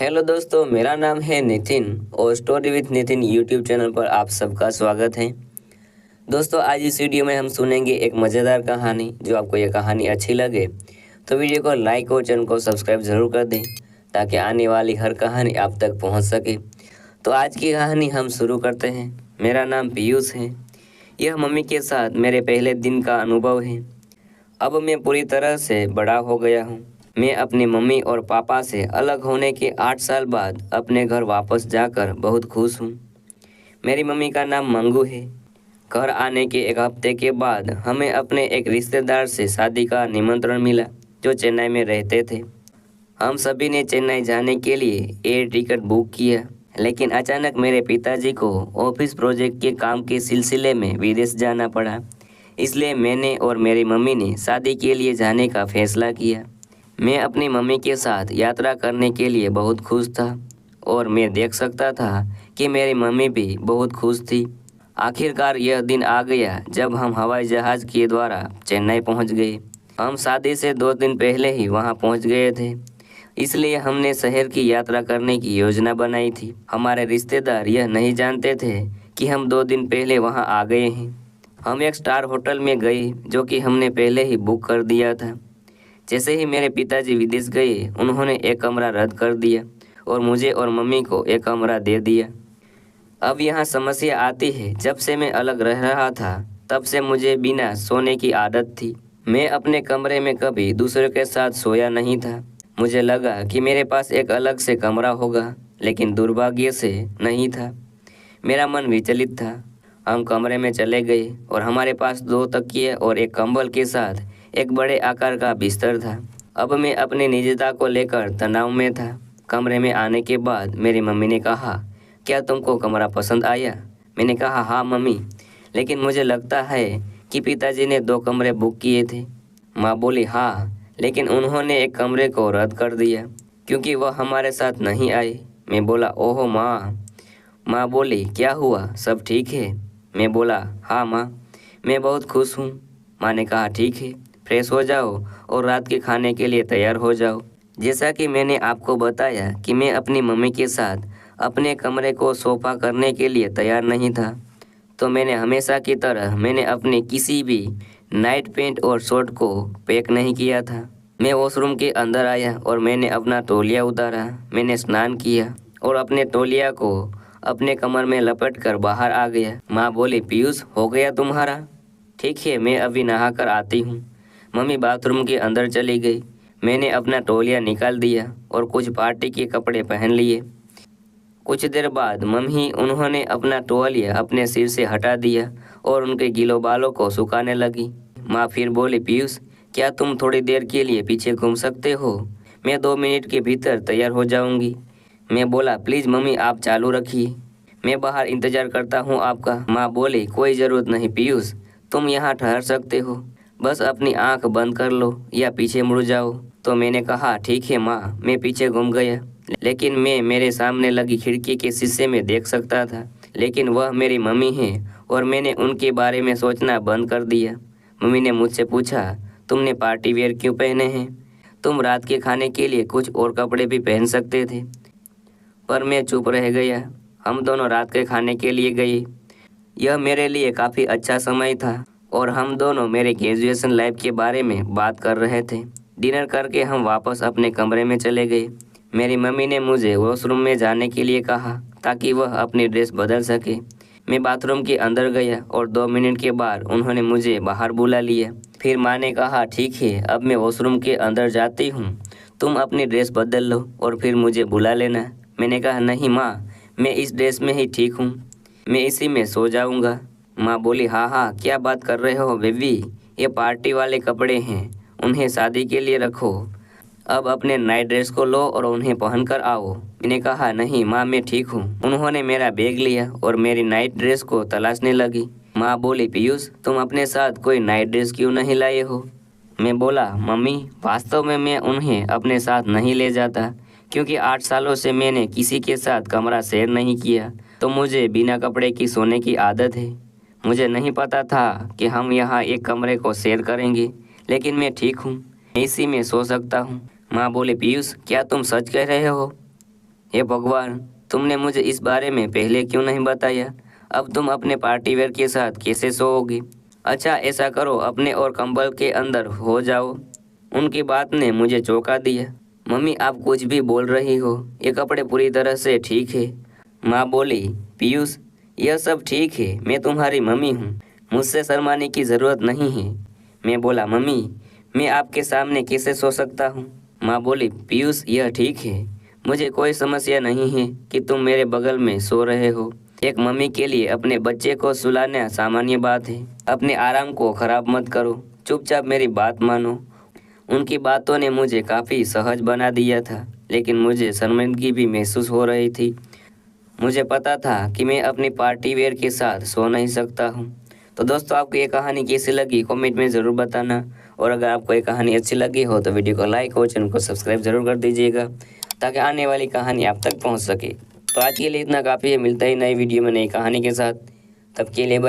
Hello दोस्तों, मेरा नाम है नितिन और story with Nitin YouTube channel पर आप सबका स्वागत है। दोस्तों, आज इस वीडियो में हम सुनेंगे एक मज़ेदार कहानी। जो आपको ये कहानी अच्छी लगे तो वीडियो को लाइक और चैनल को सब्सक्राइब ज़रूर कर दें ताकि आने वाली हर कहानी आप तक पहुंच सके। तो आज की कहानी हम शुरू करते हैं। मेरा नाम पीयूष है। यह मम्मी के साथ मेरे पहले दिन का अनुभव है। अब मैं पूरी तरह से बड़ा हो गया हूँ। मैं अपनी मम्मी और पापा से अलग होने के 8 साल बाद अपने घर वापस जाकर बहुत खुश हूँ। मेरी मम्मी का नाम मंगू है। घर आने के एक हफ्ते के बाद हमें अपने एक रिश्तेदार से शादी का निमंत्रण मिला जो चेन्नई में रहते थे। हम सभी ने चेन्नई जाने के लिए एयर टिकट बुक किया, लेकिन अचानक मेरे पिताजी को ऑफिस प्रोजेक्ट के काम के सिलसिले में विदेश जाना पड़ा। इसलिए मैंने और मेरी मम्मी ने शादी के लिए जाने का फैसला किया। मैं अपनी मम्मी के साथ यात्रा करने के लिए बहुत खुश था और मैं देख सकता था कि मेरी मम्मी भी बहुत खुश थी। आखिरकार यह दिन आ गया जब हम हवाई जहाज़ के द्वारा चेन्नई पहुंच गए। हम शादी से 2 दिन पहले ही वहां पहुंच गए थे, इसलिए हमने शहर की यात्रा करने की योजना बनाई थी। हमारे रिश्तेदार यह नहीं जानते थे कि हम 2 दिन पहले वहां आ गए हैं। हम एक स्टार होटल में गए जो कि हमने पहले ही बुक कर दिया था। जैसे ही मेरे पिताजी विदेश गए, उन्होंने एक कमरा रद्द कर दिया और मुझे और मम्मी को एक कमरा दे दिया। अब यहाँ समस्या आती है, जब से मैं अलग रह रहा था तब से मुझे बिना सोने की आदत थी। मैं अपने कमरे में कभी दूसरों के साथ सोया नहीं था। मुझे लगा कि मेरे पास एक अलग से कमरा होगा, लेकिन दुर्भाग्य से नहीं था। मेरा मन विचलित था। हम कमरे में चले गए और हमारे पास 2 तकिए और एक कंबल के साथ एक बड़े आकार का बिस्तर था। अब मैं अपनी निजता को लेकर तनाव में था। कमरे में आने के बाद मेरी मम्मी ने कहा, क्या तुमको कमरा पसंद आया? मैंने कहा, हाँ मम्मी, लेकिन मुझे लगता है कि पिताजी ने 2 कमरे बुक किए थे। माँ बोली, हाँ, लेकिन उन्होंने एक कमरे को रद्द कर दिया क्योंकि वह हमारे साथ नहीं आए। मैं बोला, ओहो माँ। माँ बोली, क्या हुआ, सब ठीक है? मैं बोला, हाँ माँ, मैं बहुत खुश हूँ। माँ ने कहा, ठीक है, फ्रेश हो जाओ और रात के खाने के लिए तैयार हो जाओ। जैसा कि मैंने आपको बताया कि मैं अपनी मम्मी के साथ अपने कमरे को सोफा करने के लिए तैयार नहीं था, तो मैंने हमेशा की तरह मैंने अपने किसी भी नाइट पैंट और शर्ट को पैक नहीं किया था। मैं वॉशरूम के अंदर आया और मैंने अपना तौलिया उतारा। मैंने स्नान किया और अपने तौलिया को अपने कमर में लपेट कर बाहर आ गया। माँ बोली, पीयूष, हो गया तुम्हारा? ठीक है, मैं अभी नहा कर आती हूँ। मम्मी बाथरूम के अंदर चली गई। मैंने अपना तौलिया निकाल दिया और कुछ पार्टी के कपड़े पहन लिए। कुछ देर बाद मम्मी उन्होंने अपना तौलिया अपने सिर से हटा दिया और उनके गीलों बालों को सुखाने लगी। माँ फिर बोली, पीयूष, क्या तुम थोड़ी देर के लिए पीछे घूम सकते हो? मैं 2 मिनट के भीतर तैयार हो जाऊंगी। मैं बोला, प्लीज़ मम्मी, आप चालू रखिए, मैं बाहर इंतज़ार करता हूँ आपका। माँ बोली, कोई ज़रूरत नहीं पीयूष, तुम यहाँ ठहर सकते हो, बस अपनी आंख बंद कर लो या पीछे मुड़ जाओ। तो मैंने कहा, ठीक है माँ। मैं पीछे घूम गया, लेकिन मैं मेरे सामने लगी खिड़की के शीशे में देख सकता था, लेकिन वह मेरी मम्मी है और मैंने उनके बारे में सोचना बंद कर दिया। मम्मी ने मुझसे पूछा, तुमने पार्टी वेयर क्यों पहने हैं? तुम रात के खाने के लिए कुछ और कपड़े भी पहन सकते थे। पर मैं चुप रह गया। हम दोनों रात के खाने के लिए गए। यह मेरे लिए काफ़ी अच्छा समय था और हम दोनों मेरे ग्रेजुएशन लाइफ के बारे में बात कर रहे थे। डिनर करके हम वापस अपने कमरे में चले गए। मेरी मम्मी ने मुझे वॉशरूम में जाने के लिए कहा ताकि वह अपनी ड्रेस बदल सके। मैं बाथरूम के अंदर गया और 2 मिनट के बाद उन्होंने मुझे बाहर बुला लिया। फिर माँ ने कहा, ठीक है, अब मैं वॉशरूम के अंदर जाती हूँ, तुम अपनी ड्रेस बदल लो और फिर मुझे बुला लेना। मैंने कहा, नहीं माँ, मैं इस ड्रेस में ही ठीक हूँ, मैं इसी में सो जाऊँगा। माँ बोली, हाँ हाँ, क्या बात कर रहे हो बेबी, ये पार्टी वाले कपड़े हैं, उन्हें शादी के लिए रखो। अब अपने नाइट ड्रेस को लो और उन्हें पहन कर आओ। मैंने कहा, नहीं माँ, मैं ठीक हूँ। उन्होंने मेरा बैग लिया और मेरी नाइट ड्रेस को तलाशने लगी। माँ बोली, पीयूष, तुम अपने साथ कोई नाइट ड्रेस क्यों नहीं लाए हो? मैं बोला, मम्मी, वास्तव में मैं उन्हें अपने साथ नहीं ले जाता क्योंकि 8 सालों से मैंने किसी के साथ कमरा शेयर नहीं किया, तो मुझे बिना कपड़े की सोने की आदत है। मुझे नहीं पता था कि हम यहाँ एक कमरे को शेयर करेंगे, लेकिन मैं ठीक हूँ, मैं इसी में सो सकता हूँ। माँ बोले, पीयूष, क्या तुम सच कह रहे हो? हे भगवान, तुमने मुझे इस बारे में पहले क्यों नहीं बताया? अब तुम अपने पार्टी वेयर के साथ कैसे सोओगी? अच्छा ऐसा करो, अपने और कंबल के अंदर हो जाओ। उनकी बात ने मुझे चौंका दिया। मम्मी आप कुछ भी बोल रही हो, ये कपड़े पूरी तरह से ठीक है। माँ बोली, पीयूष यह सब ठीक है, मैं तुम्हारी मम्मी हूँ, मुझसे शर्माने की ज़रूरत नहीं है। मैं बोला, मम्मी मैं आपके सामने कैसे सो सकता हूँ? माँ बोली, पीयूष यह ठीक है, मुझे कोई समस्या नहीं है कि तुम मेरे बगल में सो रहे हो। एक मम्मी के लिए अपने बच्चे को सुलाना सामान्य बात है। अपने आराम को खराब मत करो, चुपचाप मेरी बात मानो। उनकी बातों ने मुझे काफ़ी सहज बना दिया था, लेकिन मुझे शर्मिंदगी भी महसूस हो रही थी। मुझे पता था कि मैं अपनी पार्टी वेयर के साथ सो नहीं सकता हूँ। तो दोस्तों आपको ये कहानी कैसी लगी कमेंट में ज़रूर बताना, और अगर आपको ये कहानी अच्छी लगी हो तो वीडियो को लाइक और चैनल को सब्सक्राइब जरूर कर दीजिएगा, ताकि आने वाली कहानी आप तक पहुँच सके। तो आज के लिए इतना काफ़ी है, मिलता ही नई वीडियो में नई कहानी के साथ। तब के लिए बाय।